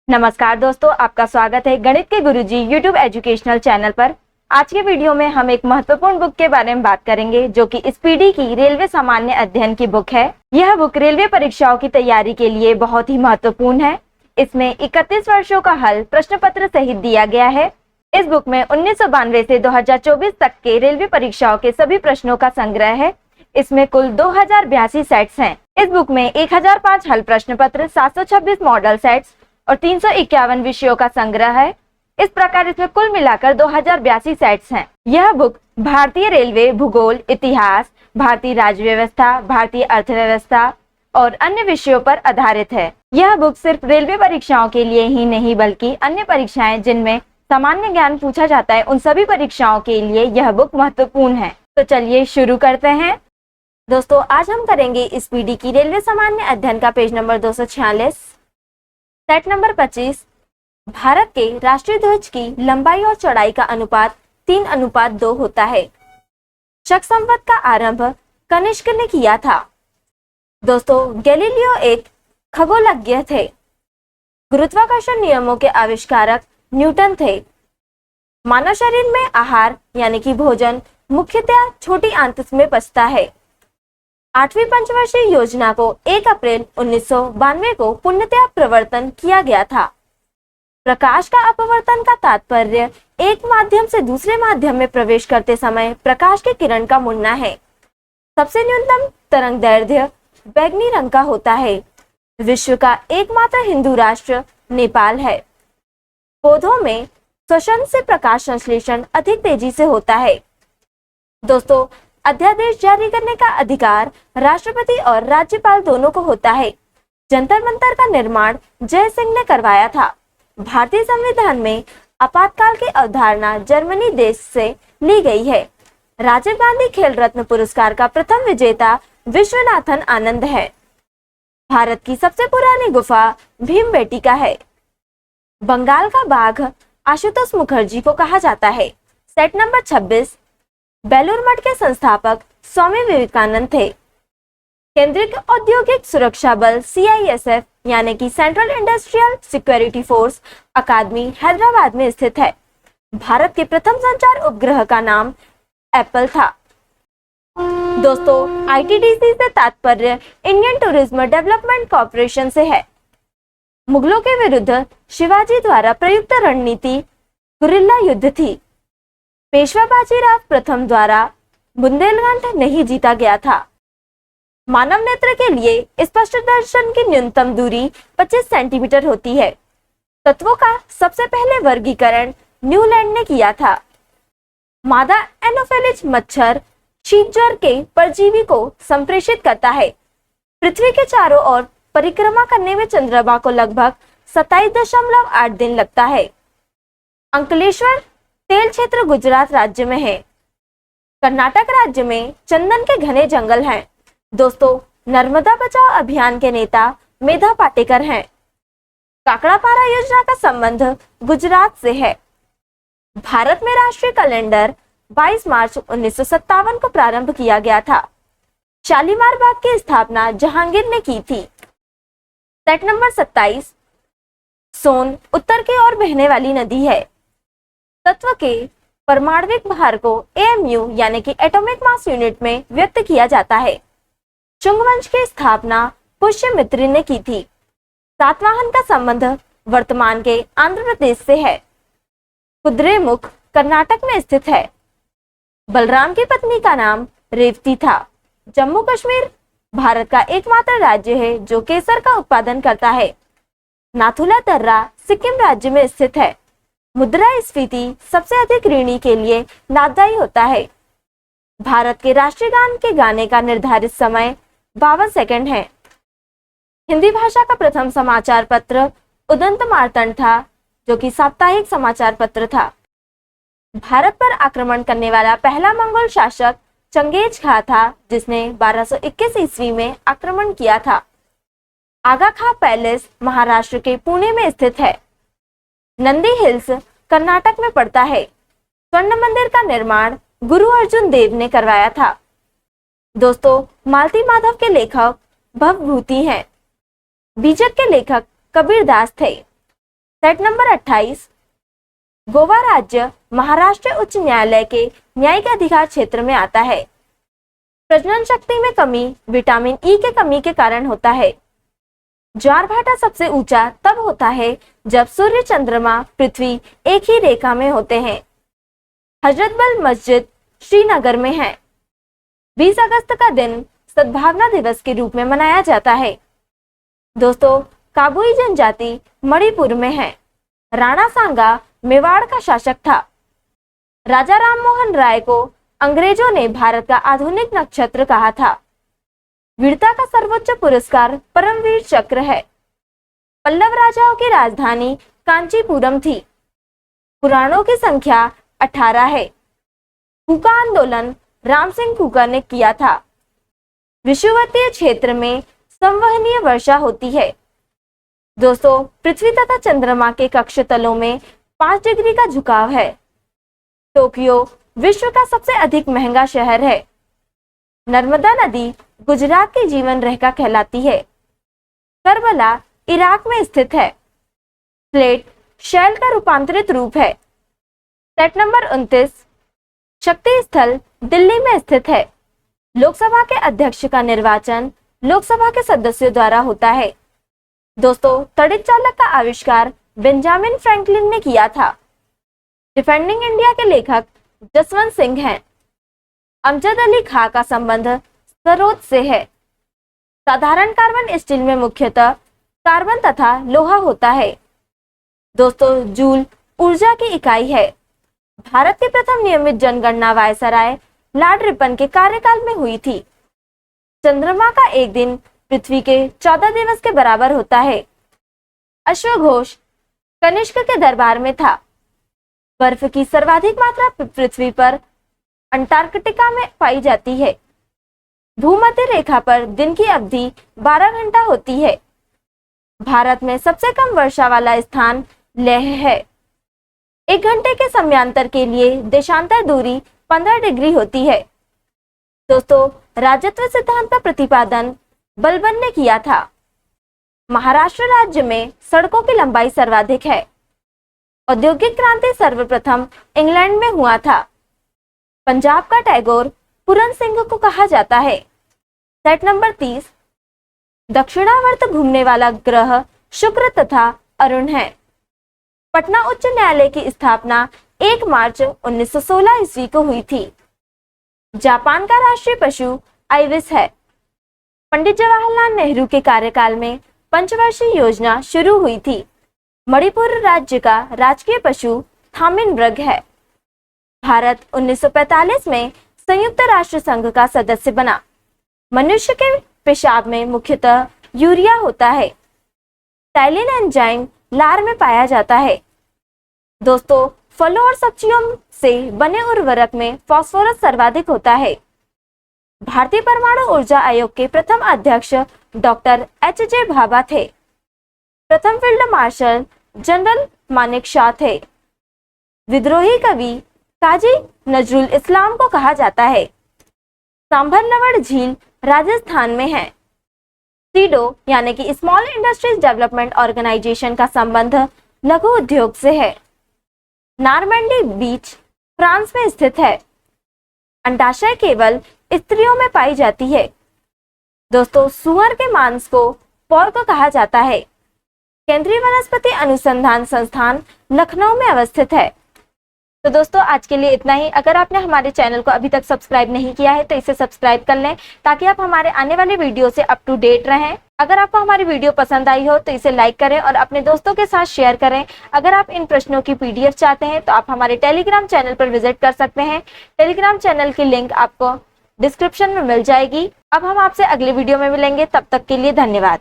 नमस्कार दोस्तों, आपका स्वागत है गणित के गुरुजी यूट्यूब एजुकेशनल चैनल पर। आज के वीडियो में हम एक महत्वपूर्ण बुक के बारे में बात करेंगे जो कि स्पीडी की रेलवे सामान्य अध्ययन की बुक है। यह बुक रेलवे परीक्षाओं की तैयारी के लिए बहुत ही महत्वपूर्ण है। इसमें 31 वर्षों का हल प्रश्न पत्र सहित दिया गया है। इस बुक में 1992 से 2024 तक के रेलवे परीक्षाओं के सभी प्रश्नों का संग्रह है। इसमें कुल 2082 सेट्स हैं। इस बुक में 1005 हल प्रश्न पत्र, 726 मॉडल सेट्स और 351 विषयों का संग्रह है। इस प्रकार इसमें कुल मिलाकर 2082 सेट्स हैं। यह बुक भारतीय रेलवे, भूगोल, इतिहास, भारतीय राज्य व्यवस्था, भारतीय अर्थव्यवस्था और अन्य विषयों पर आधारित है। यह बुक सिर्फ रेलवे परीक्षाओं के लिए ही नहीं बल्कि अन्य परीक्षाएं जिनमें सामान्य ज्ञान पूछा जाता है उन सभी परीक्षाओं के लिए यह बुक महत्वपूर्ण है। तो चलिए शुरू करते हैं। दोस्तों, आज हम करेंगे स्पीडी की रेलवे सामान्य अध्ययन का page number 246। Set number 25। Bharat के राष्ट्रीय ध्वज की लंबाई और चौड़ाई का अनुपात 3:2 होता है। शक संवत का आरंभ कनिष्क ने किया था। दोस्तों, गैलीलियो एक खगोलज्ञ थे। गुरुत्वाकर्षण नियमों के आविष्कारक न्यूटन थे। मानव शरीर में आहार यानी कि भोजन मुख्यतः छोटी आंत में पचता है। 8वीं पंचवर्षीय योजना को 1 अप्रैल 1992 को पूर्णतः प्रवर्तन किया गया था। प्रकाश का अपवर्तन का तात्पर्य एक माध्यम से दूसरे माध्यम में प्रवेश करते समय प्रकाश की किरण का मुड़ना है। सबसे न्यूनतम तरंग दैर्ध्य बैंगनी रंग का होता है। विश्व का एकमात्र हिंदू राष्ट्र नेपाल है। पौधों में श्वसन से प्रकाश संश्लेषण अधिक तेजी से होता है। दोस्तों, अध्यादेश जारी करने का अधिकार राष्ट्रपति और राज्यपाल दोनों को होता है। जंतर मंतर का निर्माण जय सिंह ने करवाया था। भारतीय संविधान में आपातकाल की अवधारणा जर्मनी देश से ली गई है। राजीव गांधी खेल रत्न पुरस्कार का प्रथम विजेता विश्वनाथन आनंद है। भारत की सबसे पुरानी गुफा भीमबेटका है। बंगाल का बाघ आशुतोष मुखर्जी को कहा जाता है। Set number 26। बेलूर मठ के संस्थापक स्वामी विवेकानंद थे। केंद्रीय औद्योगिक सुरक्षा बल CISF यानी कि सेंट्रल इंडस्ट्रियल सिक्योरिटी फोर्स अकादमी हैदराबाद में स्थित है। भारत के प्रथम संचार उपग्रह का नाम एप्पल था। दोस्तों, ITDC से तात्पर्य इंडियन टूरिज्म डेवलपमेंट कॉर्पोरेशन से है। मुगलों के विरुद्ध शिवाजी द्वारा प्रयुक्त रणनीति गुरिल्ला युद्ध थी। पेशवा बाजीराव प्रथम द्वारा बुंदेलखंड नहीं जीता गया था। मानव नेत्र के लिए स्पष्ट दर्शन की न्यूनतम दूरी 25 सेंटीमीटर होती है। तत्वों का सबसे पहले वर्गीकरण न्यूलैंड ने किया था। मादा एनोफिलिज मच्छर शीत ज्वर के परजीवी को संप्रेषित करता है। पृथ्वी के चारों ओर परिक्रमा करने में चंद्रमा को लगभग 27.8 दिन लगता है। अंकलेश्वर तेल क्षेत्र गुजरात राज्य में है। कर्नाटक राज्य में चंदन के घने जंगल हैं। दोस्तों, नर्मदा बचाओ अभियान के नेता मेधा पाटेकर हैं। काकड़ापारा योजना का संबंध गुजरात से है। भारत में राष्ट्रीय कैलेंडर 22 मार्च 1957 को प्रारंभ किया गया था। शालीमार बाग की स्थापना जहांगीर ने की थी। Set number 27। सोन उत्तर की ओर बहने वाली नदी है। तत्व के परमाणविक भार को AMU यानी कि एटॉमिक मास यूनिट में व्यक्त किया जाता है। शुंग वंश की स्थापना पुष्यमित्र ने की थी। सातवाहन का संबंध वर्तमान के आंध्र प्रदेश से है। कुद्रेमुख कर्नाटक में स्थित है। बलराम की पत्नी का नाम रेवती था। जम्मू कश्मीर भारत का एकमात्र राज्य है जो केसर का उत्पादन करता है। नाथुला दर्रा सिक्किम राज्य में स्थित है। मुद्रास्फीति सबसे अधिक ऋणी के लिए लाभदायी होता है। भारत के राष्ट्रीय गान के गाने का निर्धारित समय 52 सेकंड है। हिंदी भाषा का प्रथम समाचार पत्र उदंत मार्तंड था जो कि साप्ताहिक समाचार पत्र था। भारत पर आक्रमण करने वाला पहला मंगोल शासक चंगेज खां था जिसने 1221 ईस्वी में आक्रमण किया था। आगा खां पैलेस महाराष्ट्र के पुणे में स्थित है। नंदी हिल्स कर्नाटक में पड़ता है। स्वर्ण मंदिर का निर्माण गुरु अर्जुन देव ने करवाया था। दोस्तों, मालती माधव के लेखक भवभूति हैं। बीजक के लेखक कबीरदास थे। सेट नंबर 28, गोवा राज्य महाराष्ट्र उच्च न्यायालय के न्यायिक अधिकार क्षेत्र में आता है। प्रजनन शक्ति में कमी विटामिन ई के कमी के कारण होता है। ज्वारभाटा सबसे ऊंचा तब होता है जब सूर्य, चंद्रमा, पृथ्वी एक ही रेखा में होते हैं। हजरतबल मस्जिद श्रीनगर में है। 20 अगस्त का दिन सद्भावना दिवस के रूप में मनाया जाता है। दोस्तों, काबुई जनजाति मणिपुर में है। राणा सांगा मेवाड़ का शासक था। राजा राममोहन राय को अंग्रेजों ने भारत का आधुनिक नक्षत्र कहा था। वीरता का सर्वोच्च पुरस्कार परमवीर चक्र है। पल्लव राजाओं की राजधानी कांचीपुरम थी। पुराणों की संख्या 18 है। कूका आंदोलन राम सिंह कूका ने किया था। विषुवतीय क्षेत्र में संवहनीय वर्षा होती है। दोस्तों, पृथ्वी तथा चंद्रमा के कक्षतलों में 5 डिग्री का झुकाव है। टोक्यो विश्व का सबसे अधिक महंगा शहर है। नर्मदा नदी गुजरात की जीवन रेखा कहलाती है। करबला इराक में स्थित है। स्लेट शैल का रूपांतरित रूप है। सेट नंबर 29, शक्ति स्थल दिल्ली में स्थित है। लोकसभा के अध्यक्ष का निर्वाचन लोकसभा के सदस्यों द्वारा होता है। दोस्तों, तड़ित चालक का आविष्कार बेंजामिन फ्रैंकलिन ने किया था। डिफेंडिंग इंडिया के लेखक जसवंत सिंह हैं। अमजद अली खां का संबंध सरोद से है। साधारण कार्बन स्टील में मुख्यतः कार्बन तथा लोहा होता है। दोस्तों, जूल ऊर्जा की इकाई है। भारत की प्रथम नियमित जनगणना वायसराय लॉर्ड रिपन के कार्यकाल में हुई थी। चंद्रमा का एक दिन पृथ्वी के 14 दिवस के बराबर होता है। अश्वघोष कनिष्क के दरबार में था। बर्फ की सर्वाधिक मात्रा पृथ्वी पर अंटार्कटिका में पाई जाती है। भूमध्य रेखा पर दिन की अवधि 12 घंटा होती है। भारत में सबसे कम वर्षा वाला स्थान लेह है। 1 घंटे के समयांतर के लिए देशांतर दूरी 15 डिग्री होती है। दोस्तों, राज्यत्व सिद्धांत का प्रतिपादन बलबन ने किया था। महाराष्ट्र राज्य में सड़कों की लंबाई सर्वाधिक है। औद्योगिक क्रांति सर्वप्रथम इंग्लैंड में हुआ था। पंजाब का टैगोर पूरन सिंह को कहा जाता है। सेट नंबर 30, दक्षिणावर्त घूमने वाला ग्रह शुक्र तथा अरुण है। पटना उच्च न्यायालय की स्थापना 1 मार्च 1916 ईस्वी को हुई थी। जापान का राष्ट्रीय पशु आइबिस है। पंडित जवाहरलाल नेहरू के कार्यकाल में पंचवर्षीय योजना शुरू हुई थी। मणिपुर राज्य का राजकीय पशु थामिन मृग है। भारत 1945 में संयुक्त राष्ट्र संघ का सदस्य बना। मनुष्य के पेशाब में मुख्यतः यूरिया होता है। टाइलिन एंजाइम लार में पाया जाता है। दोस्तों, फलों और सब्जियों से बने उर्वरक में फास्फोरस सर्वाधिक होता है। भारतीय परमाणु ऊर्जा आयोग के प्रथम अध्यक्ष डॉक्टर एच.जे. भाभा थे। प्रथम field marshal general Manek Shaw थे। विद्रोही कवि काजी नजरुल इस्लाम को कहा जाता है। सांभरलवड़ झील राजस्थान में है। सीडो यानी कि स्मॉल इंडस्ट्रीज डेवलपमेंट ऑर्गेनाइजेशन का संबंध लघु उद्योग से है। नॉर्मंडी बीच फ्रांस में स्थित है। अंडाशय केवल स्त्रियों में पाई जाती है। दोस्तों, सुअर के मांस को पोर्क कहा जाता है। केंद्रीय वनस्पति अनुसंधान संस्थान लखनऊ में अवस्थित है। तो दोस्तों, आज के लिए इतना ही। अगर आपने हमारे चैनल को अभी तक सब्सक्राइब नहीं किया है तो इसे सब्सक्राइब कर लें ताकि आप हमारे आने वाले वीडियो से अप टू डेट रहें। अगर आपको हमारी वीडियो पसंद आई हो तो इसे लाइक करें और अपने दोस्तों के साथ शेयर करें। अगर आप इन प्रश्नों की PDF चाहते हैं तो आप हमारे टेलीग्राम चैनल पर विजिट कर सकते हैं। टेलीग्राम चैनल की लिंक आपको डिस्क्रिप्शन में मिल जाएगी। अब हम आपसे अगले वीडियो में मिलेंगे, तब तक के लिए धन्यवाद।